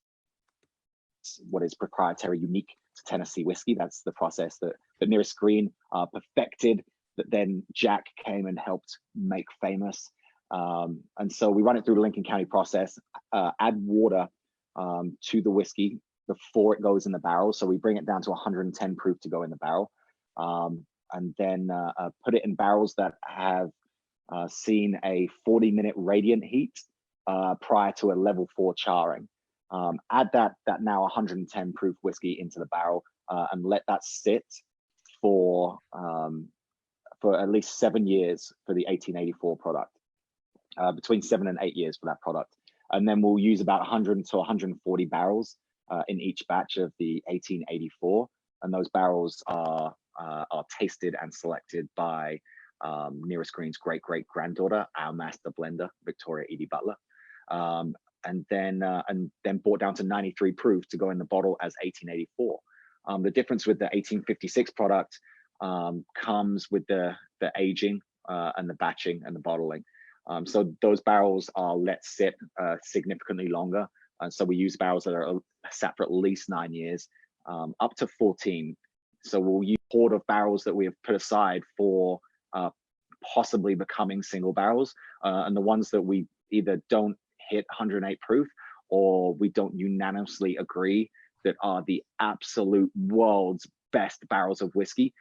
what is proprietary, unique to Tennessee whiskey. That's the process that Nearest Green perfected, that then Jack came and helped make famous. And so we run it through the Lincoln County process, add water to the whiskey before it goes in the barrel. So we bring it down to 110 proof to go in the barrel, and then put it in barrels that have seen a 40-minute radiant heat prior to a level 4 charring. Add that now 110 proof whiskey into the barrel and let that sit for at least 7 years for the 1884 product, between 7 and 8 years for that product. And then we'll use about 100 to 140 barrels in each batch of the 1884. And those barrels are tasted and selected by Nearest Green's great-great-granddaughter, our master blender, Victoria Edie Butler. And then brought down to 93 proof to go in the bottle as 1884. The difference with the 1856 product comes with the aging and the batching and the bottling. So those barrels are let sit significantly longer. So we use barrels that are sat for at least 9 years, up to 14. So we'll use a quart of barrels that we have put aside for possibly becoming single barrels, and the ones that we either don't hit 108 proof or we don't unanimously agree that are the absolute world's best barrels of whiskey,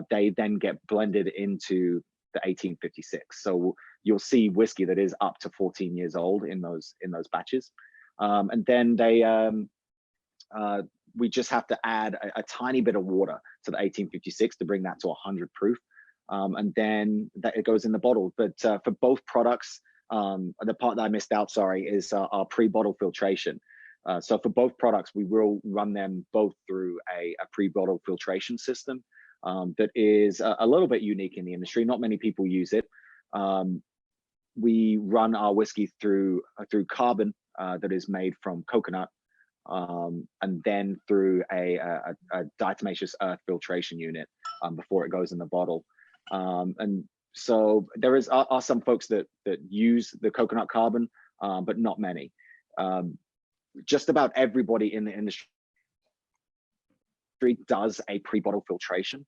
they then get blended into the 1856. So you'll see whiskey that is up to 14 years old in those batches, and then we just have to add a tiny bit of water to the 1856 to bring that to 100 proof, and then it goes in the bottle. But for both products, the part that I missed out, sorry, is our pre-bottle filtration. So for both products, we will run them both through a pre-bottle filtration system that is a little bit unique in the industry. Not many people use it. We run our whiskey through carbon that is made from coconut, and then through a diatomaceous earth filtration unit before it goes in the bottle. And so there are some folks that use the coconut carbon, but not many. Just about everybody in the industry does a pre-bottle filtration.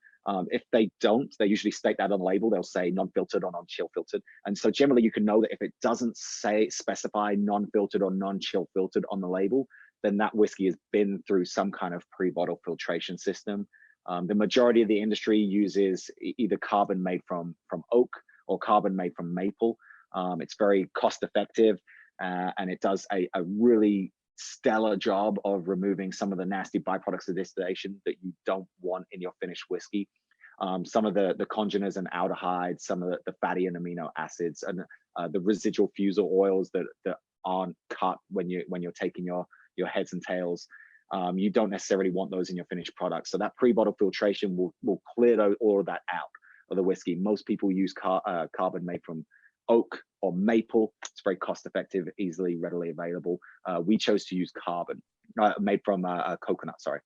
If they don't, they usually state that on the label. They'll say non-filtered or non-chill filtered. And so generally you can know that if it doesn't specify non-filtered or non-chill filtered on the label, then that whiskey has been through some kind of pre-bottle filtration system. The majority of the industry uses either carbon made from oak or carbon made from maple. It's very cost effective, and it does a really stellar job of removing some of the nasty byproducts of distillation that you don't want in your finished whiskey. Some of the congeners and aldehydes, some of the fatty and amino acids, and the residual fusel oils that aren't cut when you're taking your heads and tails. You don't necessarily want those in your finished product. So that pre-bottle filtration will clear all of that out of the whiskey. Most people use carbon made from oak or maple. It's very cost effective, easily, readily available. We chose to use carbon made from coconut, sorry.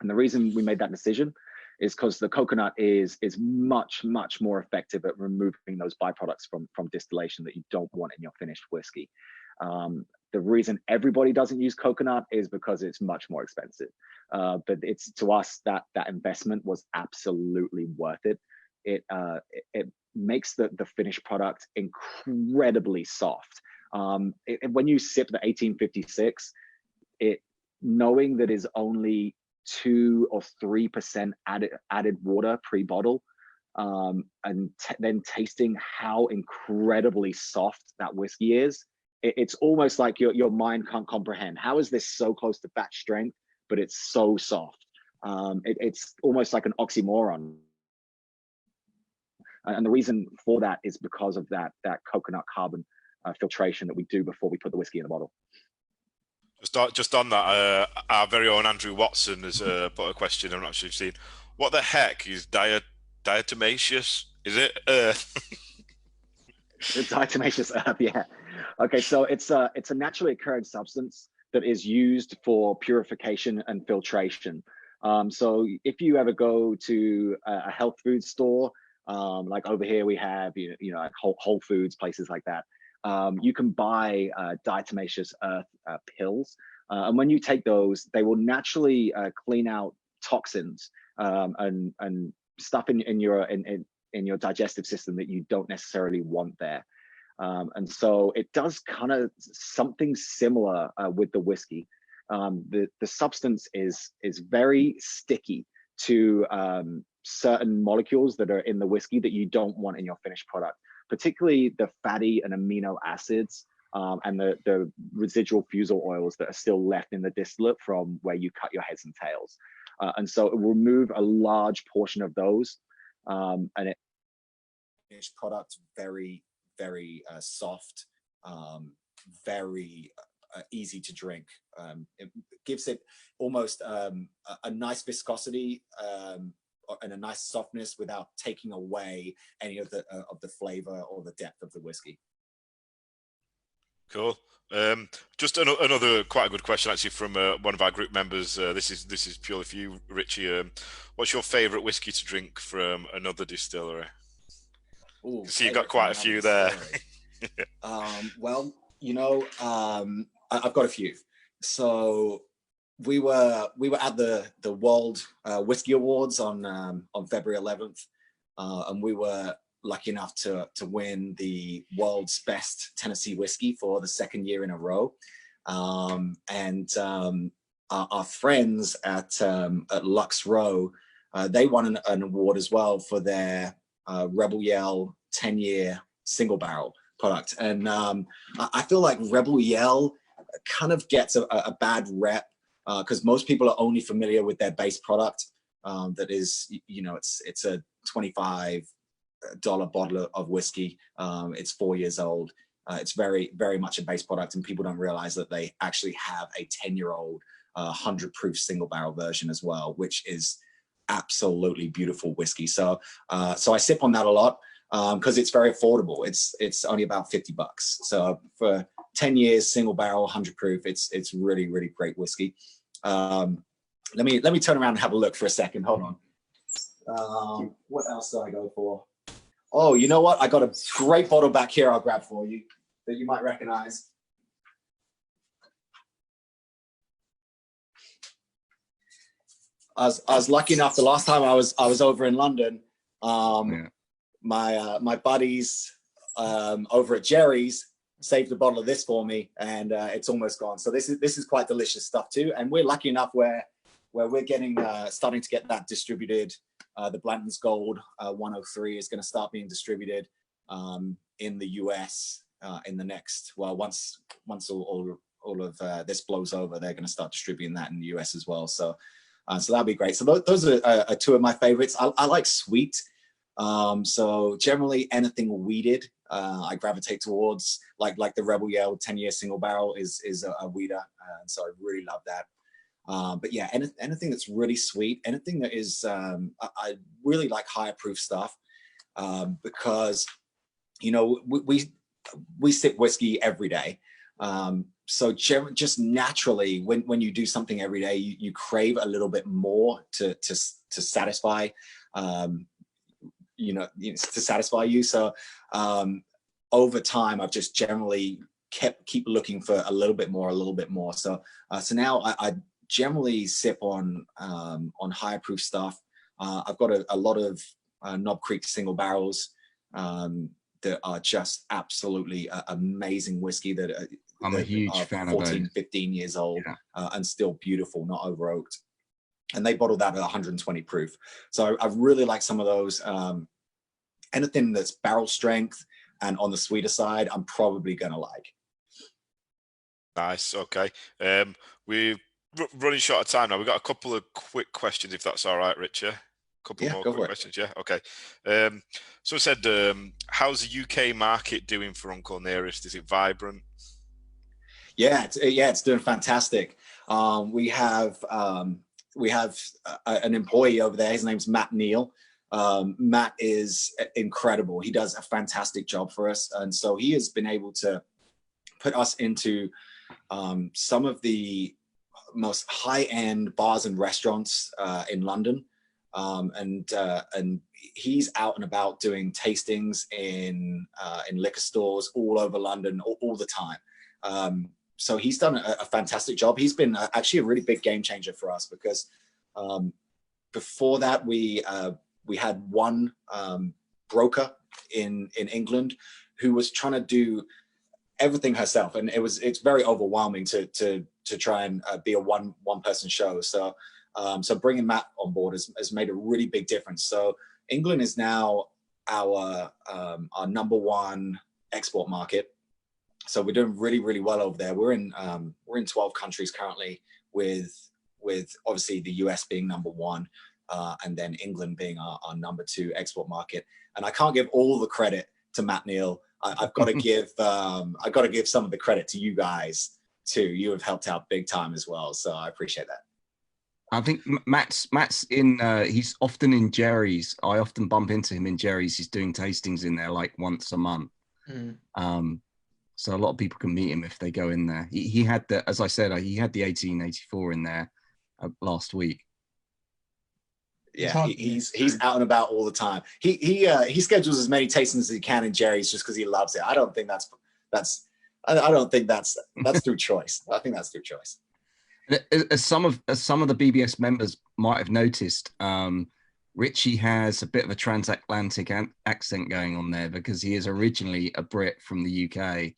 And the reason we made that decision is because the coconut is much, much more effective at removing those byproducts from distillation that you don't want in your finished whiskey. The reason everybody doesn't use coconut is because it's much more expensive. But it's, to us, that investment was absolutely worth it. it makes the finished product incredibly soft. When you sip the 1856, knowing that is only 2 or 3% added water pre-bottle, and then tasting how incredibly soft that whiskey is, it's almost like your mind can't comprehend. How is this so close to batch strength, but it's so soft? It's almost like an oxymoron. And the reason for that is because of that coconut carbon filtration that we do before we put the whiskey in the bottle. Just on that, our very own Andrew Watson has put a question. I'm not sure if you've seen. What the heck is diatomaceous? Is it earth? Diatomaceous earth, yeah. Okay, so it's a naturally occurring substance that is used for purification and filtration. So if you ever go to a health food store, like over here we have like Whole Foods, places like that, you can buy diatomaceous earth pills, and when you take those, they will naturally clean out toxins and stuff in your digestive system that you don't necessarily want there. And so it does kind of something similar with the whiskey. The substance is very sticky to certain molecules that are in the whiskey that you don't want in your finished product, particularly the fatty and amino acids, and the residual fusel oils that are still left in the distillate from where you cut your heads and tails. And so it will remove a large portion of those, and it finished product very, very soft, very easy to drink. It gives it almost a nice viscosity and a nice softness without taking away any of the flavor or the depth of the whiskey. Cool. Just another quite a good question actually from one of our group members. This is purely for you, Richie. What's your favourite whiskey to drink from another distillery? Ooh, so you've got quite a few there. Well, I've got a few. So we were at the World Whiskey Awards on February 11th, and we were lucky enough to win the world's best Tennessee whiskey for the second year in a row. And our friends at Lux Row, they won an award as well for their Rebel Yell 10-year single barrel product. And I feel like Rebel Yell kind of gets a bad rep because most people are only familiar with their base product. That is, it's a $25 bottle of whiskey. It's 4 years old. It's very, very much a base product, and people don't realize that they actually have a 10-year-old 100 proof single barrel version as well, which is absolutely beautiful whiskey. So I sip on that a lot because it's very affordable. It's only about $50. So for 10 years, single barrel, 100 proof, it's really, really great whiskey. Let me turn around and have a look for a second. Hold on. What else do I go for? Oh, you know what? I got a great bottle back here I'll grab for you that you might recognize. I was lucky enough the last time I was over in London. My buddies over at Jerry's saved a bottle of this for me, and it's almost gone. So this is quite delicious stuff too. And we're lucky enough where we're getting starting to get that distributed. The Blanton's Gold 103 is going to start being distributed in the US in the next, well, once all of this blows over, they're going to start distributing that in the US as well. So that'll be great. So those are two of my favorites. I like sweet. So generally anything weeded, I gravitate towards, like the Rebel Yell 10-year single barrel is a weeder. And so I really love that. But yeah, anything that's really sweet, anything that is, I really like higher proof stuff, because, we sip whiskey every day. So just naturally, when you do something every day, you crave a little bit more to satisfy, to satisfy you. So over time, I've just generally keep looking for a little bit more. So now I generally sip on higher proof stuff. I've got a lot of Knob Creek single barrels that are just absolutely amazing whiskey that I'm a huge fan of 14, those. 15 years old, Yeah. and still beautiful, not over oaked. And they bottle that at 120 proof. So I really like some of those. Anything that's barrel strength and on the sweeter side, I'm probably going to like. Nice. Okay. We're running short of time now. We've got a couple of quick questions, if that's all right, Richie. A couple more quick questions. Yeah. Okay. So I said, how's the UK market doing for Uncle Nearest? Is it vibrant? Yeah, it's doing fantastic. We have an employee over there. His name's Matt Neal. Matt is incredible. He does a fantastic job for us, and so he has been able to put us into some of the most high-end bars and restaurants in London, and he's out and about doing tastings in liquor stores all over London all the time. So he's done a fantastic job. He's been actually a really big game changer for us, because before that we had one broker in England who was trying to do everything herself, and it's very overwhelming to try and be a one person show. So bringing Matt on board has made a really big difference. So England is now our number one export market. So we're doing really, really well over there. We're in 12 countries currently, with obviously the US being number one, and then England being our number two export market. And I can't give all the credit to Matt Neal. I've got to give some of the credit to you guys too. You have helped out big time as well, so I appreciate that. I think Matt's in. He's often in Jerry's. I often bump into him in Jerry's. He's doing tastings in there like once a month. So a lot of people can meet him if they go in there. He had as I said, he had the 1884 in there last week. Yeah, he's out and about all the time. He schedules as many tastings as he can in Jerry's just because he loves it. I don't think that's through choice. I think that's through choice. As some of the BBS members might have noticed, Richie has a bit of a transatlantic accent going on there, because he is originally a Brit from the UK,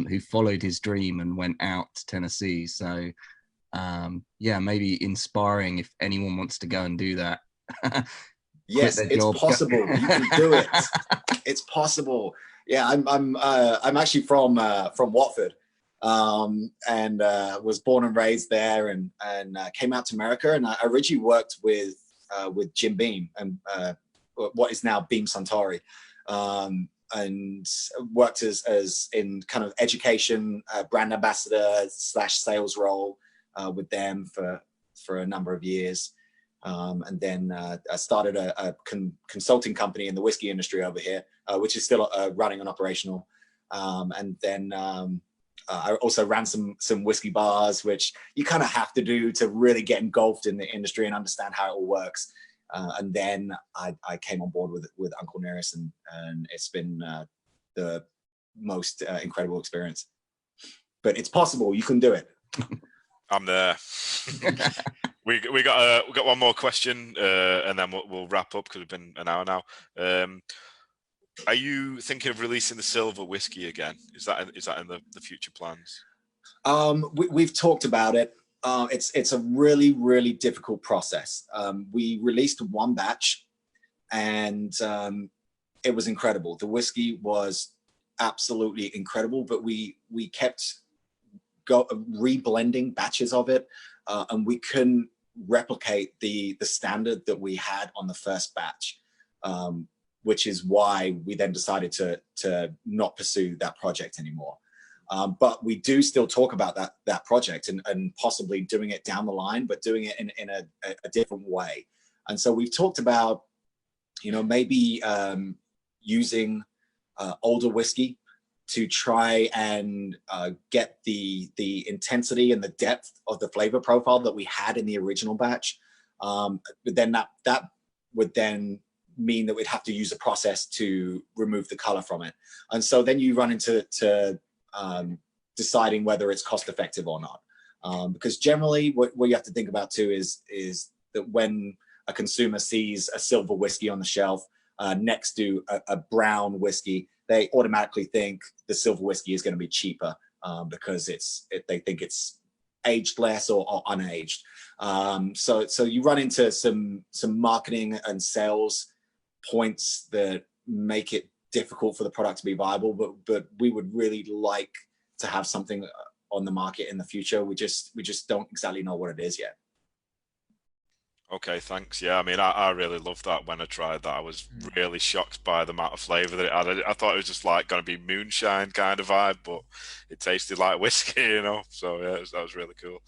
who followed his dream and went out to Tennessee. So maybe inspiring if anyone wants to go and do that. Yes, it's possible. You can do it. It's possible. Yeah, I'm actually from Watford, and was born and raised there, and came out to America. And I originally worked with Jim Beam and what is now Beam Suntory, and worked as in kind of education, brand ambassador / sales role with them for a number of years. And then I started a consulting company in the whiskey industry over here, which is still running and operational. And then I also ran some whiskey bars, which you kind of have to do to really get engulfed in the industry and understand how it all works. And then I came on board with Uncle Nearest, and it's been the most incredible experience. But it's possible. You can do it. I'm there. we got one more question, and then we'll wrap up because we've been an hour now. Are you thinking of releasing the silver whiskey again? Is that in the future plans? We've talked about it. It's a really, really difficult process. We released one batch, and it was incredible. The whiskey was absolutely incredible, but we kept reblending batches of it, and we couldn't replicate the standard that we had on the first batch, which is why we then decided to not pursue that project anymore. But we do still talk about that project and possibly doing it down the line, but doing it in a different way. And so we've talked about, maybe using older whiskey to try and get the intensity and the depth of the flavor profile that we had in the original batch. But then that would then mean that we'd have to use a process to remove the color from it. And so then you run into deciding whether it's cost effective or not. Because generally what you have to think about too is that when a consumer sees a silver whiskey on the shelf next to a brown whiskey, they automatically think the silver whiskey is going to be cheaper because they think it's aged less or unaged. So you run into some marketing and sales points that make it difficult for the product to be viable, but we would really like to have something on the market in the future. We just don't exactly know what it is yet. Okay, thanks. Yeah, I mean, I really loved that when I tried that. I was really shocked by the amount of flavour that it had. I thought it was just like going to be moonshine kind of vibe, but it tasted like whiskey, you know. So yeah, that was really cool.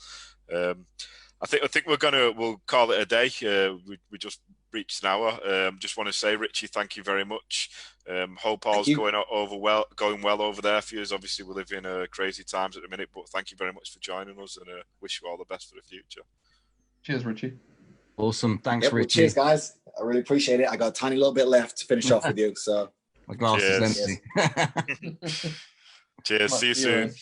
I think we'll call it a day. We just reached an hour. Just want to say, Richie, thank you very much. Hope all's going well over there for you. Obviously, we live in crazy times at the minute, but thank you very much for joining us, and wish you all the best for the future. Cheers, Richie. Awesome. Thanks, Well, Richie. cheers, guys. I really appreciate it. I got a tiny little bit left to finish off with you. So my glass is empty. Cheers. See you soon.